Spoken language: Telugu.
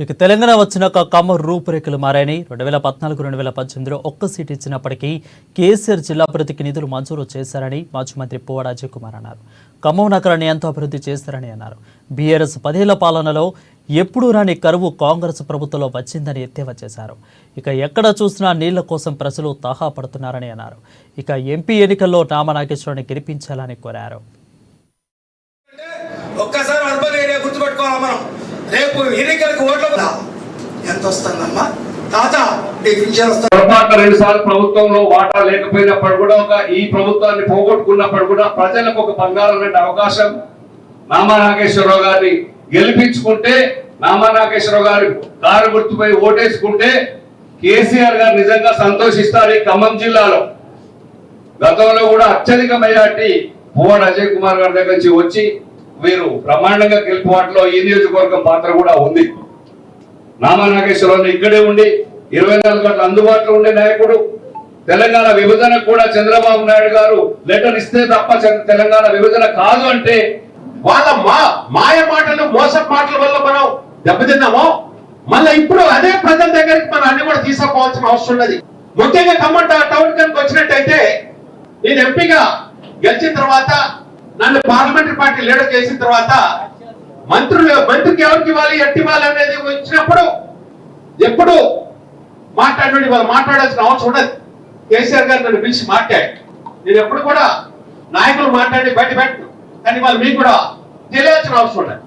ఇక తెలంగాణ వచ్చినాక ఖమ్మం రూపురేఖలు మారాయని 2014-2018లో ఒక్క సీటు ఇచ్చినప్పటికీ కేసీఆర్ జిల్లా అభివృద్ధికి నిధులు మంజూరు చేశారని మాజీ మంత్రి పువ్వాడ అజయ్ కుమార్ అన్నారు. ఖమ్మం నగరాన్ని ఎంతో అభివృద్ధి చేశారని అన్నారు. బీఆర్ఎస్ 10 ఏళ్ల పాలనలో ఎప్పుడూ రాని కరువు కాంగ్రెస్ ప్రభుత్వంలో వచ్చిందని ఎద్దేవా చేశారు. ఇక ఎక్కడ చూసినా నీళ్ల కోసం ప్రజలు తాహా పడుతున్నారని అన్నారు. ఇక ఎంపీ ఎన్నికల్లో నామా నాగేశ్వరరావుని గెలిపించాలని కోరారు. ఒక్కసారి అర్బన్ ఏరియా గుర్తుపెట్టుకోవాలి. మనం రేపు ఎన్నికలకు ఓట్లు ఎంత వస్తుందమ్మా తాత రెండు సార్లు ప్రభుత్వంలో వాటా లేకపోయినప్పుడు కూడా ఈ ప్రభుత్వాన్ని పోగొట్టుకున్నప్పుడు కూడా ప్రజలకు ఒక బంగారం అవకాశం నామా నాగేశ్వరరావు గారిని గెలిపించుకుంటే, నామా నాగేశ్వరరావు గారి కారు గుర్తుపై ఓటేసుకుంటే కేసీఆర్ గారు నిజంగా సంతోషిస్తారు. ఈ ఖమ్మం జిల్లాలో గతంలో కూడా అత్యధిక మెజార్టీ పువ్వాడ అజయ్ కుమార్ గారి దగ్గర నుంచి వచ్చి వీరు బ్రహ్మాండంగా గెలుపు వాటిలో ఈ నియోజకవర్గం పాత్ర కూడా ఉంది. నామా నాగేశ్వరరావు ఇక్కడే ఉండి 24 గంటలు అందుబాటులో ఉండే నాయకుడు. తెలంగాణ విభజన కూడా చంద్రబాబు నాయుడు గారు లెటర్ ఇస్తే తప్ప తెలంగాణ విభజన కాదు అంటే వాళ్ళ మాయ మాటలు మోసం మాటల వల్ల మనం దెబ్బతిన్నామో, మళ్ళీ ఇప్పుడు అదే ప్రజల దగ్గరికి మనం అన్ని కూడా తీసుకోవాల్సిన అవసరం ఉన్నది. ముఖ్యంగా ఖమ్మం టౌన్ కనుక వచ్చినట్టయితే, నేను ఎంపీగా గెలిచిన తర్వాత నన్ను పార్లమెంటరీ పార్టీ లీడర్ చేసిన తర్వాత మంత్రికి ఎవరికి ఇవ్వాలి, ఎట్టి ఇవ్వాలి అనేది వచ్చినప్పుడు ఎప్పుడు మాట్లాడి వాళ్ళు మాట్లాడాల్సిన అవసరం ఉండదు. కేసీఆర్ గారు నన్ను పిలిచి మాట్లాడి, నేను ఎప్పుడు కూడా నాయకులు మాట్లాడి బయట పెట్టను, కానీ వాళ్ళు మీకు కూడా తెలియాల్సిన అవసరం ఉండదు.